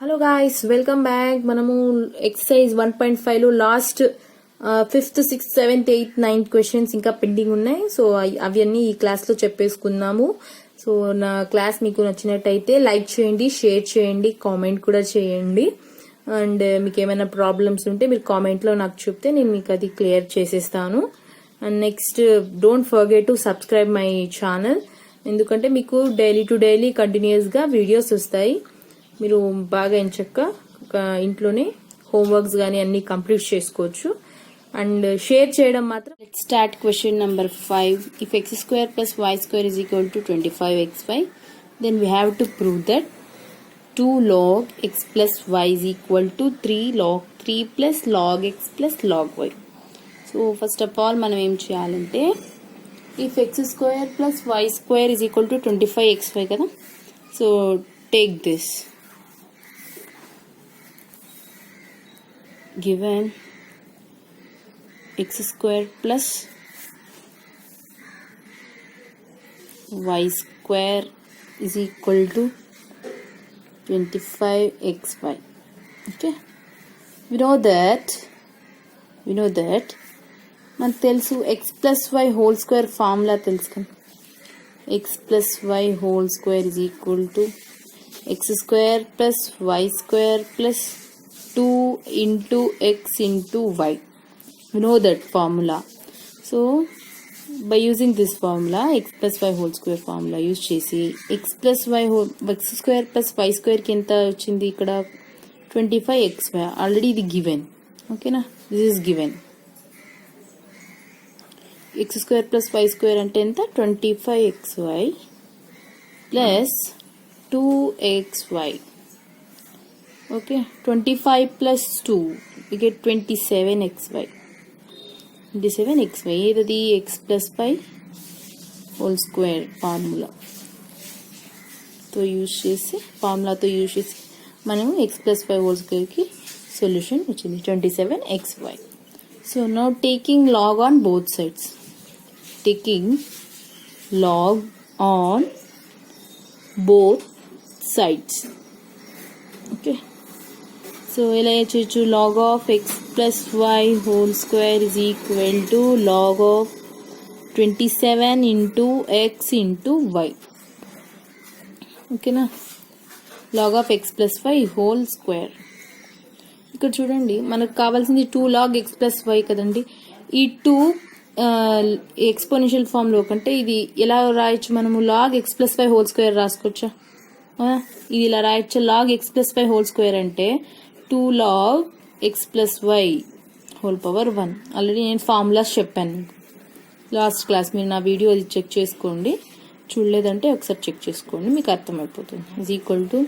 Hello guys, welcome back. మనము exercise 1.5 లో last 5th 6th 7th 8th 9th questions ఇంకా pending ఉన్నాయి. So అవన్నీ ఈ క్లాస్ లో చెప్పేసుకున్నాము. సో నా క్లాస్ మీకు నచ్చినట్టయితే లైక్ చేయండి, షేర్ చేయండి, కామెంట్ కూడా చేయండి. అండ్ మీకు ఏమైనా ప్రాబ్లమ్స్ ఉంటే మీరు కామెంట్ లో నాకు చెప్తే నేను మీకు అది క్లియర్ చేసేస్తాను. And next don't forget to subscribe my channel, ఎందుకంటే మీకు డైలీ టు డైలీ కంటిన్యూస్ గా వీడియోస్ వస్తాయి. మీరు బాగా ఎంచక్క ఇంట్లోనే హోంవర్క్స్ గానీ అన్ని కంప్లీట్ చేసుకోవచ్చు. అండ్ షేర్ చేయడం మాత్రం. Let's start question number 5. If x square plus y square is equal to 25xy, then we have to prove that 2 log x plus y is equal to 3 log 3 plus log x plus log y. So first of all మనం ఏం చేయాలంటే, if x square plus y square is equal to 25xy కదా, so take this. Given x square plus y square is equal to 25xy. Okay, we know that మనకు తెలుసు x plus y whole square formula తెలుసు కదా. x plus y whole square is equal to x square plus y square plus 2 into x into y. We know that formula. So by using this formula, x plus y whole square formula use చేసి x square plus y square కి ఎంత వచ్చింది ఇక్కడ 25xy. Already ఇది given. ఓకేనా, this is given. x square plus y square అంటే ఎంత, 25xy plus 2xy. Okay, 25 plus 2 we get 27xy. 27xy ఏదది x plus y whole square ఫార్ములాతో యూజ్ చేసి మనము x plus y whole square కి solution వచ్చింది 27xy. So now taking log on both sides. Taking log on both sides. Okay, so ఎలా చేయొచ్చు, log of x plus y whole square is equal to log of 27 into x into y. ఓకేనా, log of x plus y whole square. ఇక్కడ చూడండి, మనకు కావాల్సింది 2 log x plus y కదండి. ఈ 2 exponential form లో కంటే ఇది ఎలా రాయొచ్చు, మనము log x plus y whole square రాసుకోవచ్చా? ఇది ఇలా రాయొచ్చు, log x plus y whole square అంటే 2 log x plus y whole power 1. Already నేను ఫార్ములాస్ చెప్పాను లాస్ట్ క్లాస్, మీరు నా వీడియో అది చెక్ చేసుకోండి. చూడలేదంటే ఒకసారి చెక్ చేసుకోండి, మీకు అర్థమైపోతుంది. ఈజ్ ఈక్వల్ టు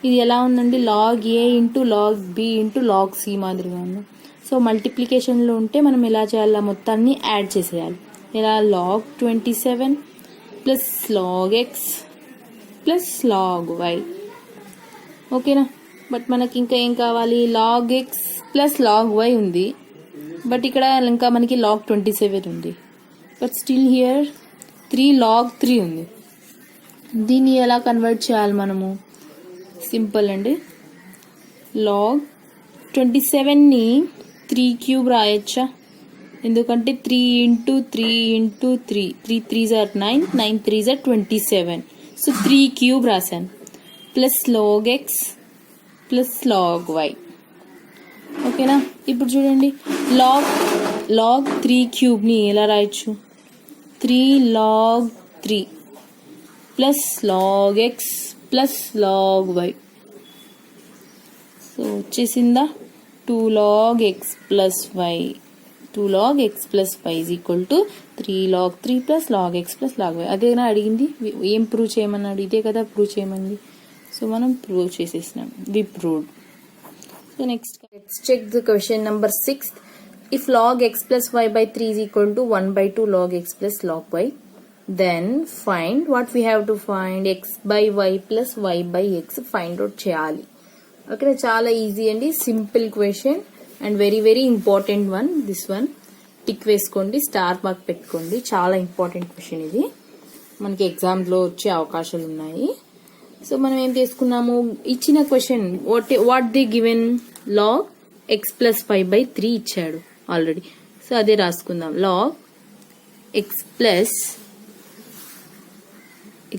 ఇది ఎలా ఉందండి, log a into log b into log c మాదిరిగా ఉంది. సో మల్టిప్లికేషన్లో ఉంటే మనం ఎలా చేయాలి, మొత్తాన్ని యాడ్ చేసేయాలి. ఇలా log 27 plus log x plus log y. ఓకేనా, బట్ మనకి ఇంకా ఏం కావాలి, log x plus log y ఉంది, బట్ ఇక్కడ ఇంకా మనకి log 27 ఉంది. బట్ స్టిల్ హియర్ 3 log 3 ఉంది. దీన్ని ఎలా కన్వర్ట్ చేయాలి మనము, సింపుల్ అండి. log 27ని 3 క్యూబ్ రాయొచ్చా, ఎందుకంటే 3 into 3 into 3, 3 3s are 9, 9 3s are 27. So 3 cube రాశాను, plus log x plus log y. ఓకేనా, ఇప్పుడు చూడండి, log 3 క్యూబ్ని ఎలా రాయొచ్చు, 3 log 3 plus log x plus log y. So వచ్చేసిందా, 2 log x plus y. 2 log x plus y is equal to 3 log 3 plus log x plus log y. అదేనా అడిగింది, ఏం prove చేయమన్నాడు, ఇదే కదా ప్రూవ్ చేయమంది. సో మనం ప్రూవ్ చేసేసినాం, we proved. So next let's check the question number 6. If log x plus y by 3 is equal to 1/2 log x plus log y, then find what we have to find, x by y plus y by x find out చేయాలి. Okay, చాలా easy అండి, simple question and very very important one. This one tick వేసుకోండి, star mark పెట్టుకోండి, చాలా important question ఇది, మనకి ఎగ్జామ్లో వచ్చే అవకాశాలు ఉన్నాయి. సో మనం ఏం చేసుకున్నాము, ఇచ్చిన question what the given log x plus 5/3 ఇచ్చాడు ఆల్రెడీ. సో అదే రాసుకుందాం, log x plus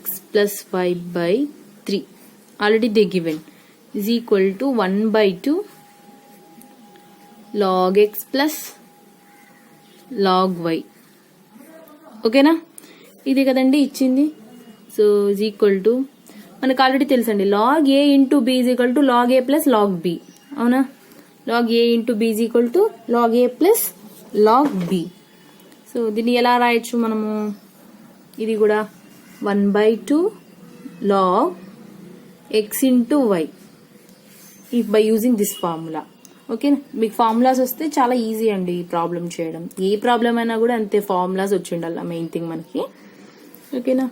5/3 already they given is equal to 1/2 log x plus log y. ఓకేనా, ఇది కదండి ఇచ్చింది. సో is equal to మనకు ఆల్రెడీ తెలుసండి, log a into b is equal to log a plus log b. అవునా, log a into b is equal to log a plus log b. So దీన్ని ఎలా రాయొచ్చు మనము, ఇది కూడా 1/2 log x into y if by using this formula. ఓకేనా, మీకు formulas వస్తే చాలా ఈజీ అండి ఈ ప్రాబ్లం చేయడం. ఏ ప్రాబ్లం అయినా కూడా అంతే ఫార్ములాస్ వచ్చి ఉండాలి, మెయిన్ థింగ్ మనకి. ఓకేనా,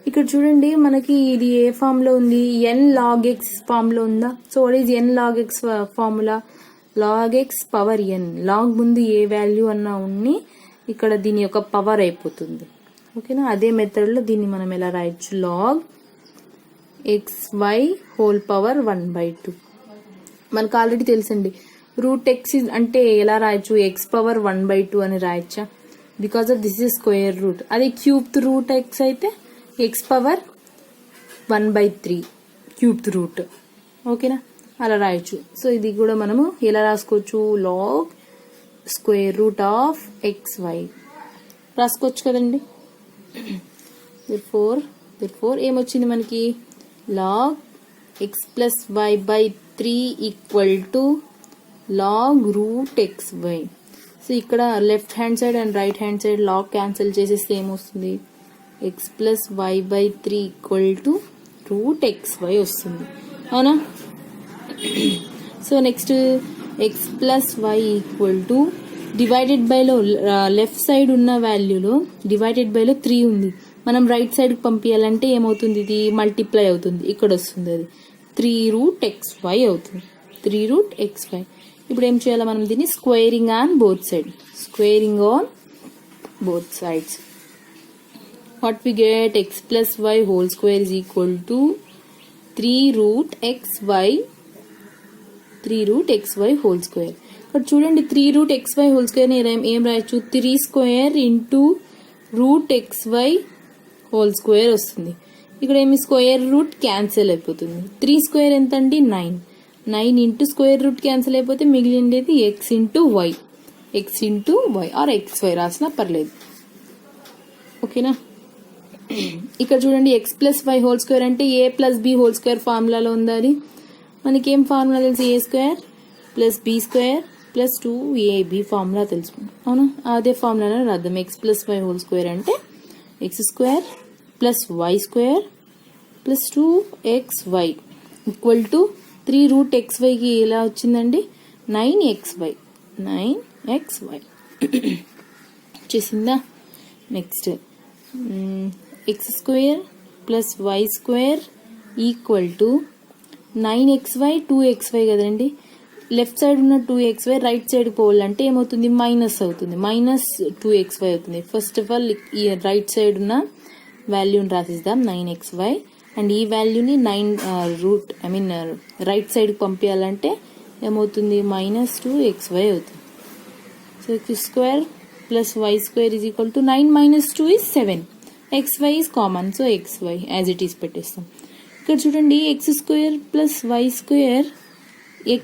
ఇక్కడ చూడండి మనకి ఇది ఏ ఫామ్ లో ఉంది, n log x ఫామ్ లో ఉందా. So what is n log x formula, log x power n. Log ముందు ఏ వాల్యూ అన్నా ఉన్ని ఇక్కడ దీని యొక్క పవర్ అయిపోతుంది. ఓకేనా, అదే మెథడ్ లో దీన్ని మనం ఎలా రాయొచ్చు, log xy హోల్ పవర్ 1/2. మనకు ఆల్రెడీ తెలుసండి, రూట్ ఎక్స్ అంటే ఎలా రాయొచ్చు, ఎక్స్ పవర్ 1/2 అని రాయొచ్చా, because of this is square root. అదే క్యూబ్డ్ రూట్ ఎక్స్ అయితే ఎక్స్ పవర్ 1/3 క్యూబ్డ్ రూట్. ఓకేనా, అలా రాయొచ్చు. సో ఇది కూడా మనము ఎలా రాసుకోవచ్చు, log square root of xy రాసుకోవచ్చు కదండి. therefore ఏమొచ్చింది మనకి, log x plus y/3 equal to log root xy. So ఇక్కడ left hand side and right hand side log cancel చేసేస్తే ఏమొస్తుంది, x plus y/3 equal to root xy వస్తుంది. అవునా, so next x plus y equal to divided బైలో left side ఉన్న వాల్యూలో divided బైలో 3 ఉంది. మనం రైట్ సైడ్ కి పంపించాలంటే ఏమవుతుంది, ఇది మల్టిప్లై అవుతుంది, ఇక్కడ వస్తుంది అది 3 root xy అవుతుంది, 3 root xy. ఇప్పుడు ఏం చేయాలి మనం, దీన్ని squaring on both sides. What we get, x plus y whole square is equal to 3 root xy whole square. ఇక్కడ చూడండి 3 root xy హోల్ స్క్వేర్ ఏం రాయొచ్చు, 3 square into root xy whole square వస్తుంది. ఇక్కడ ఏమి స్క్వేర్ రూట్ క్యాన్సిల్ అయిపోతుంది, 3 square ఎంత అండి 9 ఇంటూ స్క్వేర్ రూట్ క్యాన్సిల్ అయిపోతే మిగిలిండేది x into y or xy రాసినా పర్లేదు. ఓకేనా, ఇక్కడ చూడండి x plus y whole square అంటే a plus b whole square ఫార్ములాలో ఉంది. అది మనకి ఏం ఫార్ములా తెలుసు, a square plus b square plus 2ab formula తెలుసుకుంటాం. అవునా, అదే ఫార్ములాలో రాద్దాం. x plus y whole square అంటే x square plus y square plus 2xy equal to 3 root xy కి ఎలా వచ్చిందండి, 9xy చేసిందా. Next x square plus y square equal to 9xy 2xy కదండి. లెఫ్ట్ సైడ్ ఉన్న 2xy రైట్ సైడ్ పోవాలంటే ఏమవుతుంది, minus అవుతుంది, -2xy అవుతుంది. ఫస్ట్ ఆఫ్ ఆల్ ఈ రైట్ సైడ్ ఉన్న వాల్యూని రాసిద్దాం 9xy, అండ్ ఈ వాల్యూని రైట్ సైడ్ పంపించాలంటే ఏమవుతుంది, -2xy అవుతుంది. So x square plus y square is equal to 9 - 2 is 7. xy is common, so xy as it is పెట్టేస్తాం. ఇక్కడ చూడండి x square plus y square,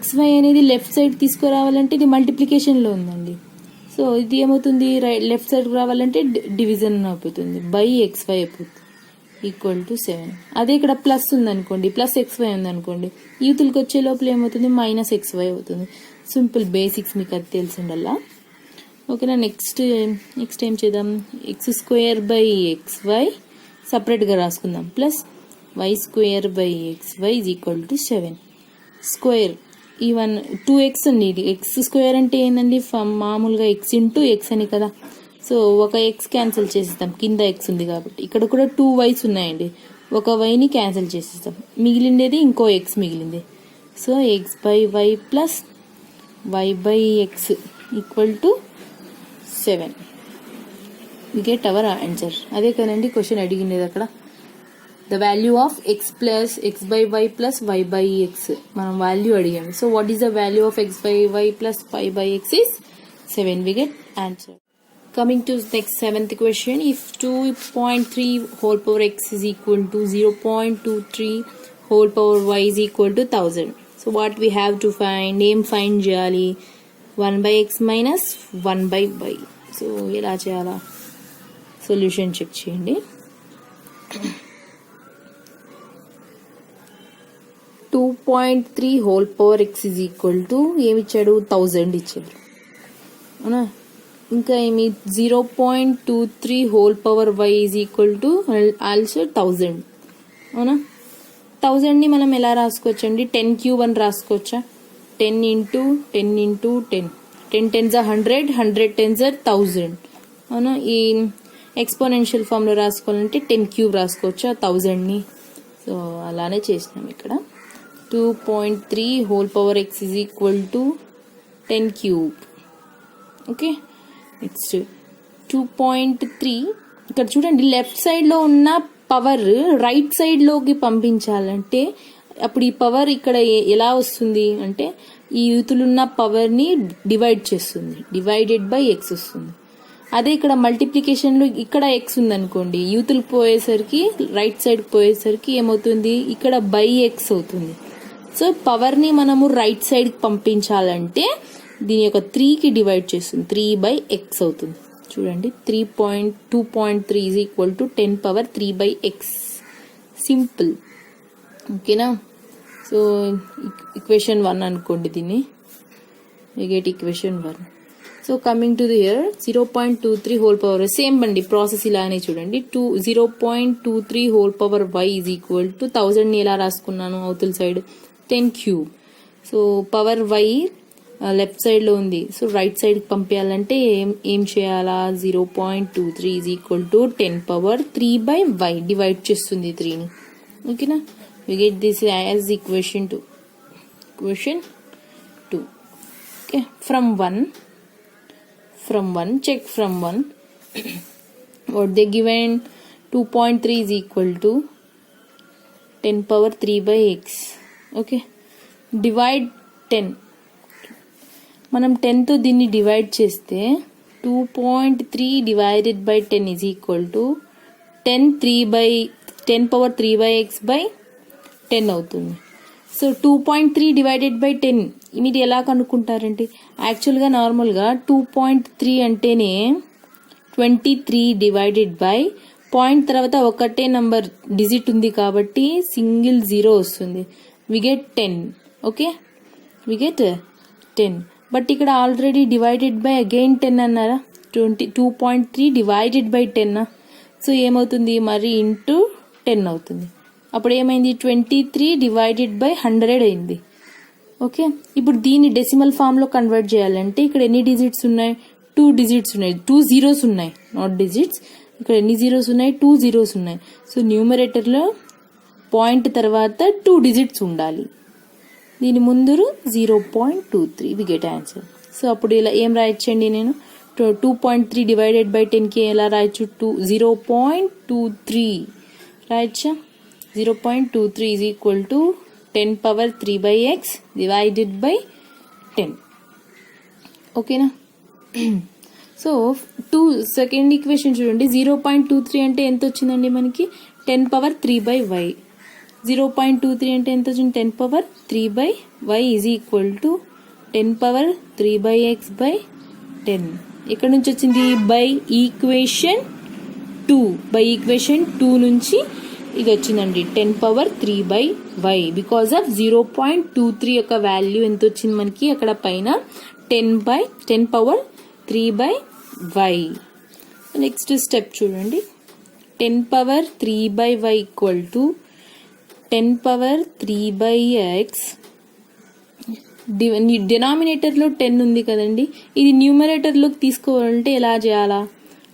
xy అనేది లెఫ్ట్ సైడ్ తీసుకురావాలంటే ఇది మల్టిప్లికేషన్ లో ఉందండి. సో ఇది ఏమవుతుంది, లెఫ్ట్ సైడ్ రావాలంటే డివిజన్ అయిపోతుంది, బై xy అయిపోతుంది ఈక్వల్ టు 7. అదే ఇక్కడ ప్లస్ ఉందనుకోండి, ప్లస్ xy ఉందనుకోండి, యూతులకు వచ్చే లోపల ఏమవుతుంది, -xy అవుతుంది. సింపుల్ బేసిక్స్ మీకు అది తెలిసి ఉండాలా. ఓకేనా, నెక్స్ట్ ఏం చేద్దాం, x square by xy separate గా రాసుకుందాం, plus y square by xy is equal to 7 square. Even 2x అండి, ఇది x స్క్వేర్ అంటే ఏంటండి, మామూలుగా x ఇంటూ x అని కదా. సో ఒక x క్యాన్సిల్ చేసేస్తాం, కింద x ఉంది కాబట్టి. ఇక్కడ కూడా 2 y's ఉన్నాయండి, ఒక వైని క్యాన్సిల్ చేసేస్తాం, మిగిలిండేది ఇంకో x మిగిలింది. So x by y plus y by x equal to 7. We get our answer. అదే కదండి క్వశ్చన్ అడిగిండేది అక్కడ. The value of x plus x by y plus y by x మనం వాల్యూ అడిగాము. So what is the value of x by y plus y by x is 7. We get answer. Coming to next 7th question, if 2.3 whole power x is equal to 0.23 whole power y is equal to 1000. So what we have to find, name find చేయాలి 1 by x minus 1 by y. So ఎలా చేయాలా, solution check చేయండి. 2.3 whole power x is equal to ఏమి ఇచ్చాడు, 1000 ఇచ్చారు అవునా. ఇంకా ఏమి 0.23 whole power y is equal to also 1000 అవునా. 1000ని మనం ఎలా రాసుకోవచ్చండి, 10 క్యూబ్ అని రాసుకోవచ్చా. 10 into 10 into 10, 10 10s are 100, 100 10s are 1000 అవునా. ఈ ఎక్స్పోనెన్షియల్ ఫామ్లో రాసుకోవాలంటే 10 క్యూబ్ రాసుకోవచ్చా 1000ని. సో అలానే చేసినాం ఇక్కడ. 2.3 whole power x is equal to 10 cube. Okay, next 2.3 ఇక్కడ చూడండి, లెఫ్ట్ సైడ్లో ఉన్న పవర్ రైట్ సైడ్లోకి పంపించాలంటే అప్పుడు ఈ పవర్ ఇక్కడ ఎలా వస్తుంది అంటే ఈ యూతులున్న పవర్ని డివైడ్ చేస్తుంది, డివైడెడ్ బై ఎక్స్ వస్తుంది. అదే ఇక్కడ మల్టిప్లికేషన్లో ఇక్కడ ఎక్స్ ఉందనుకోండి, యూతులు పోయేసరికి రైట్ సైడ్ పోయేసరికి ఏమవుతుంది, ఇక్కడ బై ఎక్స్ అవుతుంది. సో పవర్ని మనము రైట్ సైడ్కి పంపించాలంటే దీని యొక్క 3కి డివైడ్ చేస్తుంది, 3 by x అవుతుంది. చూడండి 2.3 is equal to 10 power 3 by x. Simple, ఓకేనా. సో ఈక్వేషన్ 1 అనుకోండి దీన్ని, we get equation 1. So coming to the here 0.23 whole power same అండి, ప్రాసెస్ ఇలానే చూడండి. 0.23 whole power y is equal to 1000ని ఎలా రాసుకున్నాను అవతల side 10 cube. So power y left సైడ్లో ఉంది, సో రైట్ సైడ్కి పంపించాలంటే ఏం చేయాలా, 0.23 is equal to 10 power 3 by y divide చేస్తుంది 3ని, ఓకేనా. We get this as equation 2. Okay, from 1 check from 1 what they given 2.3 is equal to 10 power 3 by x. Okay, divide 10, మనం 10తో దీన్ని డివైడ్ చేస్తే 2.3 divided by 10 is equal to 10 power 3 by x by 10 అవుతుంది. So 2.3 divided by 10 మీరు ఎలా కనుక్కుంటారంటే, యాక్చువల్గా నార్మల్గా 2.3 అంటేనే 23 divided by point తర్వాత ఒకటే నంబర్ డిజిట్ ఉంది కాబట్టి సింగిల్ 0 వస్తుంది. We get 10. Okay, we get 10. But ఇక్కడ ఆల్రెడీ డివైడెడ్ బై అగైన్ 10 అన్నారా, 2.3 డివైడెడ్ బై 10. సో ఏమవుతుంది, మరి ఇంటూ 10 అవుతుంది. అప్పుడు ఏమైంది, 23 డివైడెడ్ బై 100 అయింది. ఓకే, ఇప్పుడు దీన్ని డెసిమల్ ఫామ్లో కన్వర్ట్ చేయాలంటే ఇక్కడ ఎన్ని డిజిట్స్ ఉన్నాయి, 2 డిజిట్స్ ఉన్నాయి, 2 zeros ఉన్నాయి, నాట్ డిజిట్స్. ఇక్కడ ఎన్ని జీరోస్ ఉన్నాయి, 2 zeros ఉన్నాయి. సో న్యూమరేటర్లో పాయింట్ తర్వాత 2 digits ఉండాలి, దీని ముందు 0.23. We get answer. సో అప్పుడు ఇలా ఏం రాయొచ్చండి, నేను 2.3 డివైడెడ్ బై 10కి ఎలా రాయొచ్చు, 0.23 రాయొచ్చా. 0.23 is equal to 10 power 3 by x divided by 10. ఓకేనా. సో సెకండ్ ఈక్వేషన్ చూడండి, 0.23 అంటే ఎంత వచ్చిందండి మనకి, 10 పవర్ 3 by y. 0.23 అంటే ఎంత వచ్చింది, 10 power 3 by y is equal to 10 power 3 by x by 10. ఇక్కడ నుంచి వచ్చింది బై ఈక్వేషన్ 2. బై ఈక్వేషన్ 2 నుంచి ఇది వచ్చిందండి 10 power 3 by y. Because of 0.23 యొక్క వాల్యూ ఎంత వచ్చింది మనకి అక్కడ పైన, 10 power 3 by y. Next step చూడండి, 10 power 3 by y equal to 10 power 3 by x. డినామినేటర్లో 10 ఉంది కదండి, ఇది న్యూమరేటర్లోకి తీసుకోవాలంటే ఎలా చేయాలా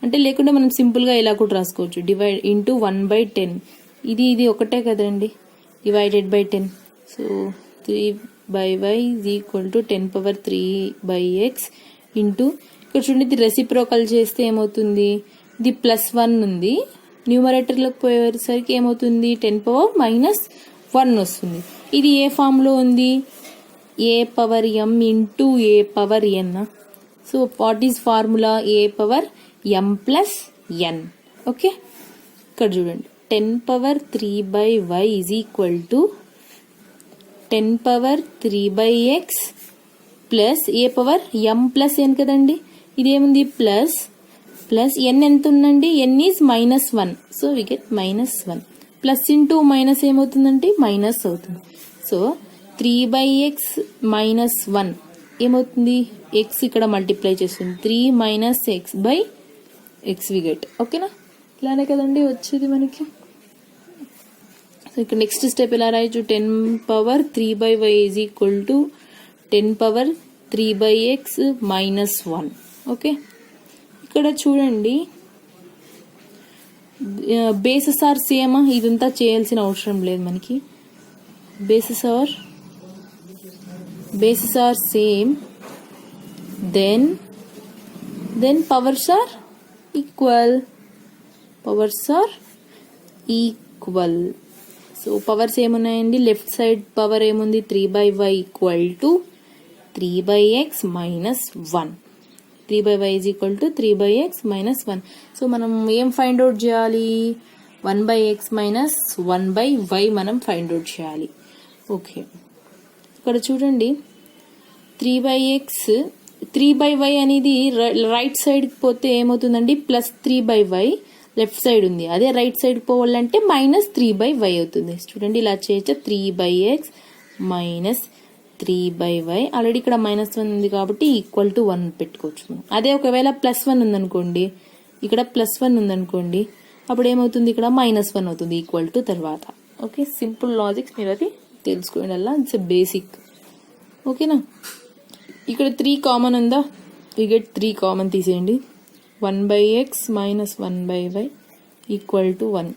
అంటే, లేకుంటే మనం సింపుల్గా ఇలా కూడా రాసుకోవచ్చు, డివైడ్ ఇంటూ 1/10. ఇది ఒకటే కదండి, divided by 10. So 3 by y is equal to 10 power 3 by x into, ఇక్కడ చూడండి ఇది రెసిప్రోకల్ చేస్తే ఏమవుతుంది, ఇది +1 ఉంది, న్యూమరేటర్లోకి పోయేసరికి ఏమవుతుంది 10⁻⁻1 వస్తుంది. ఇది ఏ ఫామ్లో ఉంది? a⁻m into a⁻n. So what is formula? a⁻m+n. Okay, ఇక్కడ చూడండి 10⁻3/y is equal to 10⁻3/x plus a⁻m+n కదండి. ఇదేముంది ప్లస్ n ఎంత ఉందండి? n is -1. So we get -1. Plus into minus ఏమవుతుందంటే మైనస్ అవుతుంది. సో 3/x -1 ఏమవుతుంది? x ఇక్కడ మల్టిప్లై చేస్తుంది. 3 - x/x వి గెట్. ఓకేనా, ఇలానే కదండి వచ్చేది మనకి. సో ఇక్కడ నెక్స్ట్ స్టెప్ ఎలా రాయొచ్చు? 10⁻3/y is equal to 10⁻3/x -1. Okay, ఇక్కడ చూడండి బేసెస్ ఆర్ సేమ్. ఇదంతా చేయాల్సిన అవసరం లేదు మనకి. Bases are same, then powers are equal. So powers ఏమున్నాయండి? లెఫ్ట్ సైడ్ పవర్ ఏముంది? 3/y equal to 3/x -1. 3/y is equal to 3/x -1. So మనం ఏం ఫైండ్ అవుట్ చేయాలి? 1/x - 1/y మనం ఫైండ్ అవుట్ చేయాలి. ఓకే, ఇక్కడ చూడండి 3/y అనేది రైట్ సైడ్కి పోతే ఏమవుతుందండి? +3/y. లెఫ్ట్ సైడ్ ఉంది, అదే రైట్ సైడ్ పోవాలంటే -3/y అవుతుంది. చూడండి ఇలా చేయొచ్చు. 3/x -3/y. ఆల్రెడీ ఇక్కడ -1 ఉంది కాబట్టి ఈక్వల్ టు 1 పెట్టుకోవచ్చు మనం. అదే ఒకవేళ +1 ఉందనుకోండి, ఇక్కడ +1 ఉందనుకోండి, అప్పుడు ఏమవుతుంది? ఇక్కడ -1 అవుతుంది ఈక్వల్ టు తర్వాత. ఓకే, సింపుల్ లాజిక్స్ మీరు అది తెలుసుకోండి. అలా ఇట్స్ బేసిక్. ఓకేనా, ఇక్కడ 3 కామన్ ఉందా? వి గెట్ 3 కామన్ తీసేయండి. 1/x - 1/y equal to 1.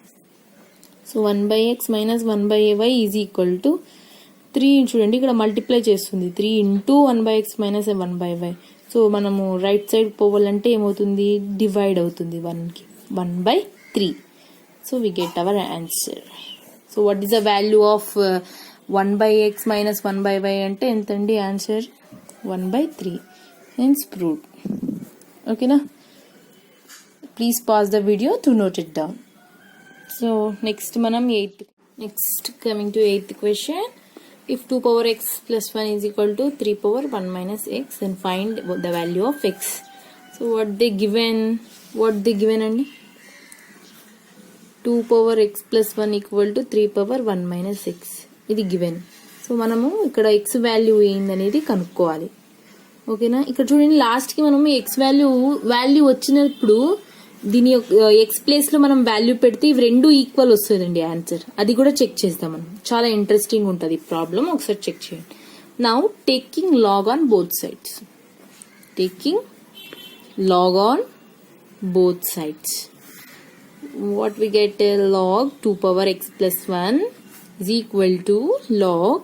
So 1/x - 1/y is equal to 3. చూడండి ఇక్కడ మల్టిప్లై చేస్తుంది. 3 ఇంటూ 1/x - 1/y. సో మనము రైట్ సైడ్ పోవాలంటే ఏమవుతుంది? డివైడ్ అవుతుంది 1కి. 1/3. So we get our answer. So what is the value of 1/x - 1/y అంటే ఎంతండి? ఆన్సర్ 1/3. Hence proved. ఓకేనా, please pause the video to note it down. So next మనం coming to 8th question. If 2⁻x + 1 is equal to 3⁻1 - x, then find the value of x. So what they given అండి? 2⁻x + 1 equal to 3⁻1 - x. ఇది given. So మనము ఇక్కడ x value ఏందనేది కనుక్కోవాలి. ఓకేనా, ఇక్కడ చూడండి లాస్ట్కి మనం x వాల్యూ వచ్చినప్పుడు దీని ఎక్స్ ప్లేస్ లో మనం వాల్యూ పెడితే ఇవి రెండు ఈక్వల్ వస్తుందండి ఆన్సర్. అది కూడా చెక్ చేస్తాం మనం. చాలా ఇంట్రెస్టింగ్ ఉంటుంది ప్రాబ్లం, ఒకసారి చెక్ చేయండి. Now taking log on both sides. What we get? log 2⁻x + 1 is equal to log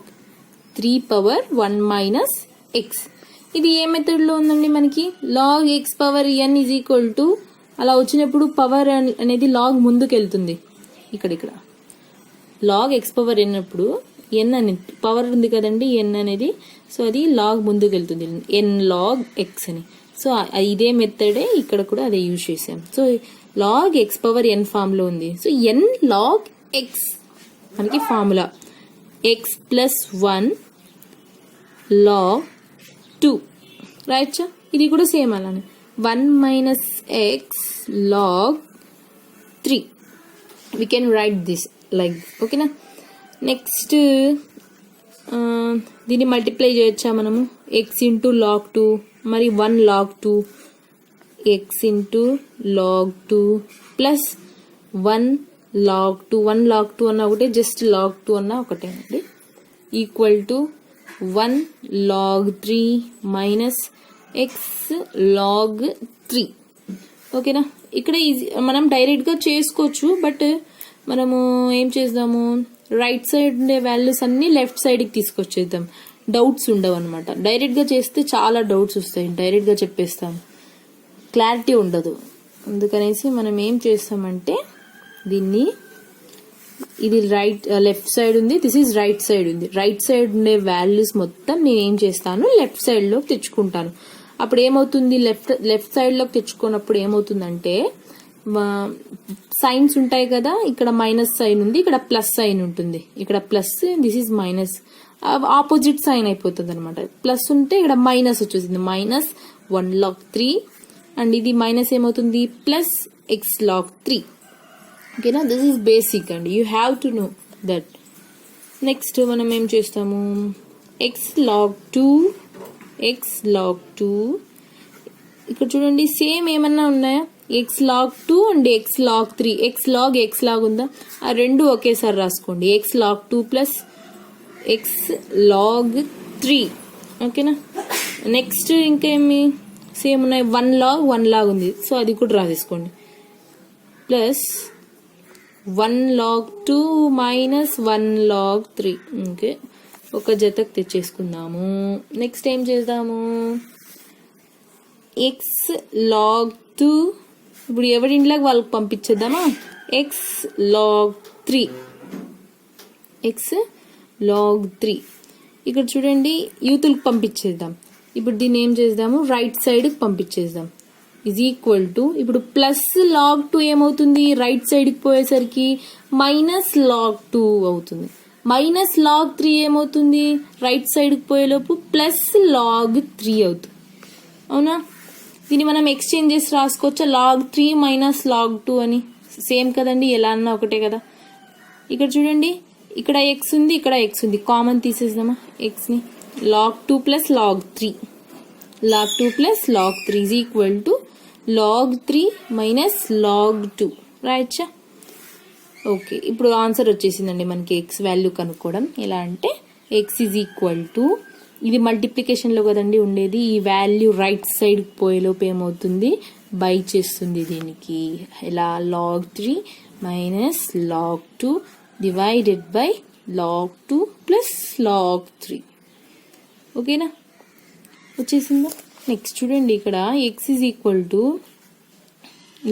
3⁻1 - x. ఇది ఏ మెథడ్ లో ఉందండి మనకి? log x⁻n is equal to అలా వచ్చినప్పుడు పవర్ అనేది లాగ్ ముందుకు వెళ్తుంది. ఇక్కడ లాగ్ x⁻n అప్పుడు n అని పవర్ ఉంది కదండి, n అనేది. సో అది లాగ్ ముందుకు వెళ్తుంది, n log x అని. సో ఇదే మెథడే ఇక్కడ కూడా అదే యూజ్ చేసాం. సో లాగ్ x⁻n ఫామ్ లో ఉంది. సో n log x మనకి ఫార్ములా x + 1 log 2 రైట్. ఇది కూడా సేమ్ అలానే 1 - x log 3. We can write this like ఓకేనా. నెక్స్ట్ దీన్ని మల్టిప్లై చేయొచ్చా మనము? x ఇంటూ log 2 మరి 1 log 2 x into log 2 plus 1 log 2. 1 log 2 అన్న ఒకటే, జస్ట్ log 2 అన్న ఒకటే అండి. Equal to 1 log 3 minus x log 3. ఓకేనా, ఇక్కడ మనం డైరెక్ట్ గా చేసుకోవచ్చు, బట్ మనము ఏం చేద్దాము, రైట్ సైడ్ ఉండే వాల్యూస్ అన్ని లెఫ్ట్ సైడ్ కి తీసుకొచ్చేద్దాం. డౌట్స్ ఉండవు అనమాట. డైరెక్ట్ గా చేస్తే చాలా డౌట్స్ వస్తాయి. డైరెక్ట్ గా చెప్పేస్తాం, క్లారిటీ ఉండదు. అందుకనేసి మనం ఏం చేస్తామంటే దీన్ని, ఇది లెఫ్ట్ సైడ్ ఉంది, దిస్ ఈజ్ రైట్ సైడ్ ఉంది. రైట్ సైడ్ ఉండే వాల్యూస్ మొత్తం నేను ఏం చేస్తాను, లెఫ్ట్ సైడ్ లోకి తెచ్చుకుంటాను. అప్పుడు ఏమవుతుంది, లెఫ్ట్ సైడ్ లోకి తెచ్చుకున్నప్పుడు ఏమవుతుందంటే సైన్స్ ఉంటాయి కదా, ఇక్కడ మైనస్ సైన్ ఉంది, ఇక్కడ ప్లస్ సైన్ ఉంటుంది. ఇక్కడ plus, this is minus, opposite sign అయిపోతుంది అనమాట. ప్లస్ ఉంటే ఇక్కడ మైనస్ వచ్చేసింది, మైనస్ 1 log 3 అండ్ ఇది మైనస్ ఏమవుతుంది, ప్లస్ ఎక్స్ log 3. ఓకేనా, దిస్ ఈజ్ బేసిక్ అండి, you have to know that. Next మనం ఏం చేస్తాము, ఎక్స్ log 2, ఎక్స్ log 2. ఇక్కడ చూడండి సేమ్ ఏమన్నా ఉన్నాయా, x log 2 and x log 3. X log ఉందా, ఆ రెండు ఒకేసారి రాసుకోండి. X log 2 plus x log 3. ఓకేనా, నెక్స్ట్ ఇంకేమి సేమ్ ఉన్నాయి, 1 log ఉంది, సో అది కూడా రాసేసుకోండి. Plus 1 log 2 minus 1 log 3. Okay, ఒక జతకు తెచ్చేసుకుందాము. నెక్స్ట్ ఏం చేద్దాము, ఎక్స్ log 2, ఇప్పుడు ఎవరి ఇంట్లోకి వాళ్ళకి పంపించేద్దామా, ఎక్స్ log 3, ఎక్స్ log 3. ఇక్కడ చూడండి యూతులకు పంపించేద్దాం. ఇప్పుడు దీన్ని ఏం చేద్దాము, రైట్ సైడ్కి పంపించేద్దాం. ఈజ్ ఈక్వల్ టు, ఇప్పుడు ప్లస్ log 2 ఏమవుతుంది, రైట్ సైడ్కి పోయేసరికి మైనస్ log 2 అవుతుంది. మైనస్ log 3 ఏమవుతుంది, రైట్ సైడ్కి పోయేలోపు ప్లస్ log 3 అవుతుంది. అవునా, దీన్ని మనం ఎక్స్చేంజ్ చేసి రాసుకోవచ్చా, log 3 మైనస్ log 2 అని. సేమ్ కదండి, ఎలా అన్నా ఒకటే కదా. ఇక్కడ చూడండి, ఇక్కడ ఎక్స్ ఉంది, ఇక్కడ ఎక్స్ ఉంది, కామన్ తీసేద్దామా ఎక్స్ ని. log 2 plus log 3, log 2 plus log 3 is equal to log 3 minus log 2 రాయచ్చా. ఓకే, ఇప్పుడు ఆన్సర్ వచ్చేసిందండి మనకి. ఎక్స్ వాల్యూ కనుక్కోవడం ఎలా అంటే, ఎక్స్ ఈజ్ ఈక్వల్ టు, ఇది మల్టిప్లికేషన్ లో కదండి ఉండేది, ఈ వాల్యూ రైట్ సైడ్ పోయేలోపు ఏమవుతుంది, బై చేస్తుంది దీనికి. ఇలా log 3 minus log 2 divided by log 2 plus log 3. ఓకేనా, వచ్చేసిందా. నెక్స్ట్ చూడండి, ఇక్కడ x is equal to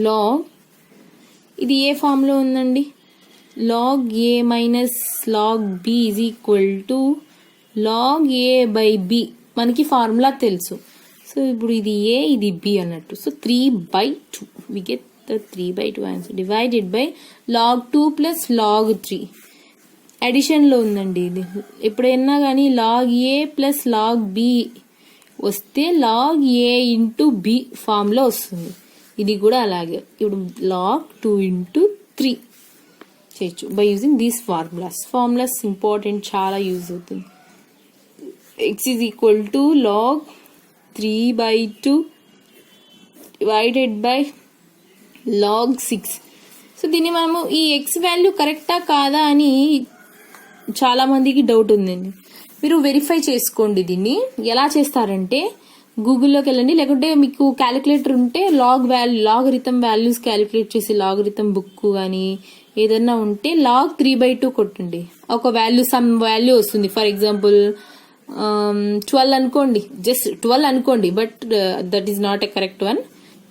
log, ఇది ఏ ఫామ్ లో ఉందండి, log a minus log b is equal to log a by b. మనకి ఫార్ములా తెలుసు. సో ఇప్పుడు ఇది a, ఇది b అన్నట్టు. So 3/2 we get the 3/2 answer divided by log 2 plus log 3. Addition లో ఉందండి ఇది. ఎప్పుడైనా కానీ log a plus log b వస్తే log a into b form లో వస్తుంది. ఇది కూడా అలాగే. ఇప్పుడు log 2 ఇంటూ 3 చేయొచ్చు by using these formulas important, చాలా యూజ్ అవుతుంది. x is equal to log 3/2 divided by log 6. So దీన్ని మనము ఈ x వాల్యూ కరెక్టా కాదా అని చాలా మందికి డౌట్ ఉందండి. మీరు వెరిఫై చేసుకోండి. దీన్ని ఎలా చేస్తారంటే, గూగుల్లోకి వెళ్ళండి, లేకుంటే మీకు క్యాలిక్యులేటర్ ఉంటే లాగరిథం వాల్యూస్ క్యాలిక్యులేట్ చేసి లాగరిథం బుక్ కానీ ఏదన్నా ఉంటే log 3/2 కొట్టండి. ఒక వాల్యూ, సమ్ వాల్యూ వస్తుంది. ఫర్ ఎగ్జాంపుల్ 12 అనుకోండి, జస్ట్ 12 అనుకోండి, but that is not a correct one.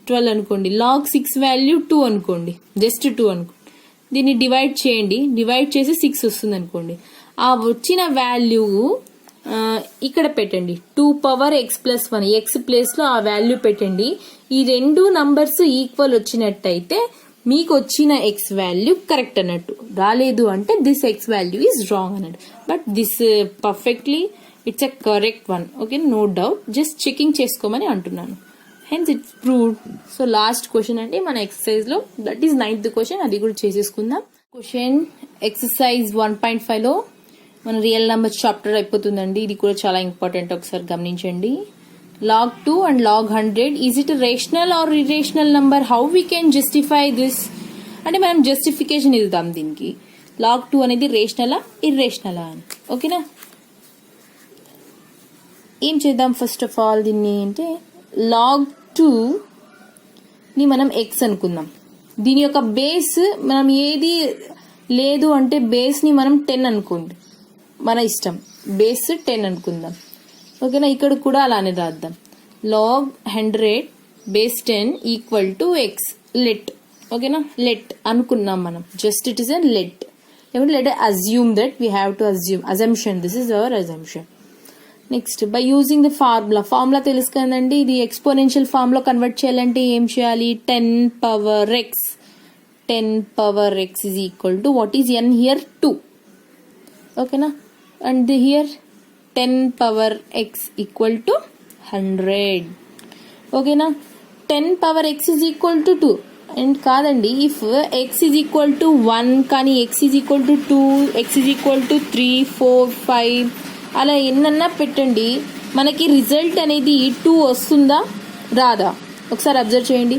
12 అనుకోండి. log 6 వాల్యూ 2 అనుకోండి, జస్ట్ 2 అనుకోండి. దీన్ని డివైడ్ చేయండి, డివైడ్ చేసి 6 వస్తుంది అనుకోండి. ఆ వచ్చిన వాల్యూ ఇక్కడ పెట్టండి, 2 power x plus 1, x place లో ఆ వాల్యూ పెట్టండి. ఈ రెండు నంబర్స్ ఈక్వల్ వచ్చినట్టయితే మీకు వచ్చిన ఎక్స్ వాల్యూ కరెక్ట్ అన్నట్టు. రాలేదు అంటే this x value is wrong అన్నట్టు. But this perfectly it's a correct one. Okay, no doubt, just checking చేసుకోమని అంటున్నాను. Hence it's proved. So last question అంటే మన ఎక్సర్సైజ్ లో, దట్ ఈస్ 9th క్వశ్చన్, అది కూడా చేసేసుకుందాం. క్వశ్చన్ ఎక్సర్సైజ్ 1.5 లో మన రియల్ నెంబర్ చాప్టర్ అయిపోతుందండి. ఇది కూడా చాలా ఇంపార్టెంట్, ఒకసారి గమనించండి. log 2 and log 100, is it a rational or irrational number? How we can justify this? అంటే మనం జస్టిఫికేషన్ ఇద్దాం దీనికి. log 2 అనేది రేషనలా ఇర్రేషనలా అని. ఓకేనా, ఏం చేద్దాం ఫస్ట్ ఆఫ్ ఆల్ దీన్ని అంటే, log 2 ని మనం x అనుకుందాం. దీని యొక్క బేస్ మనం ఏది లేదు అంటే బేస్ ని మనం 10 అనుకోండి, మన ఇష్టం. బేస్ 10 అనుకుందాం. ఓకేనా, ఇక్కడ కూడా అలానే రాద్దాం. log 100 base 10 equal to x. Let ఓకేనా, లెట్ అనుకున్నాం మనం, just it is a let, లేకుంటే let assume that we have to assume, assumption, this is our assumption. Next by using the formula తెలుసు కదండి, ఇది ఎక్స్పోనెన్షియల్ ఫార్మ్ లో convert చేయాలంటే ఏం చేయాలి, 10 power x, 10 power x is equal to what is n here 2, ఓకేనా, and here 10 power x equal to 100, ఓకేనా. 10 power x is equal to 2 and కాదండి, if x is equal to 1 కానీ x is equal to 2, x is equal to 3, 4, 5 అలా ఎన్నన్నా పెట్టండి, మనకి result అనేది 2 వస్తుందా రాదా ఒకసారి అబ్జర్వ్ చేయండి.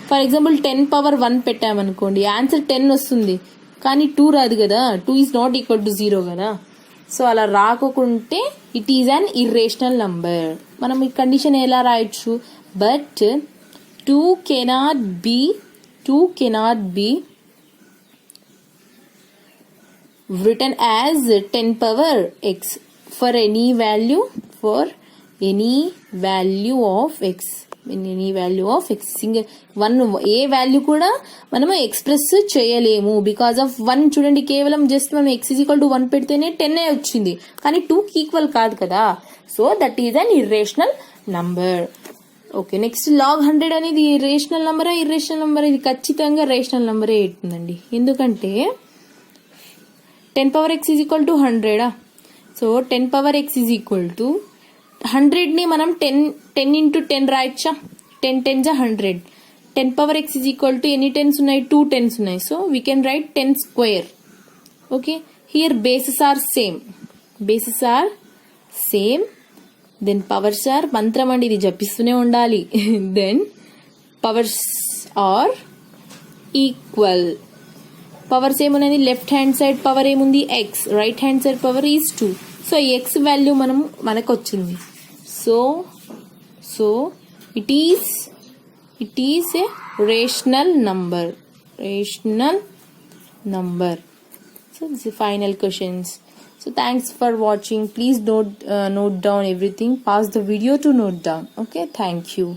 ఫర్ ఎగ్జాంపుల్ 10 పవర్ 1 పెట్టామనుకోండి, ఆన్సర్ 10 వస్తుంది కానీ 2 రాదు కదా, 2 ఈజ్ నాట్ ఈక్వల్ టు 0 కదా. సో అలా రాకుంటే it is an irrational number. మనం ఈ కండిషన్ ఎలా రాయొచ్చు, but 2 cannot be written as 10 power x for any value of x, single 1 A value కూడా మనము ఎక్స్ప్రెస్ చేయలేము బికాస్ ఆఫ్ 1. చూడండి, కేవలం జస్ట్ మనం x ఈజ్ ఈక్వల్ టు 1 పెడితేనే 10 వచ్చింది కానీ 2కి ఈక్వల్ కాదు కదా. So that is an irrational number. Okay, next log 100 అనేది రేషనల్ నంబరా ఇర్రేషనల్ నంబర్, ఇది ఖచ్చితంగా రేషనల్ నంబరే అవుతుందండి, ఎందుకంటే 10 power x is equal to 100. So 10 power x is equal to 100ని మనం 10 ఇంటూ 10 రాయొచ్చా, 10 10 100. 10 power x is equal to ఎన్ని 10s ఉన్నాయి, 2 10s ఉన్నాయి. So we can write 10 square. Okay, here bases are same, then powers are, మంత్రం అండి ఇది జపిస్తూనే ఉండాలి, then powers are equal. Powers ఏమున్నది, లెఫ్ట్ హ్యాండ్ సైడ్ పవర్ ఏముంది x, right hand side power is 2. So X value మనకు వచ్చింది. So it is a rational number. So this is final questions. So thanks for watching. Please note down everything. Pause the video to note down. Okay, thank you.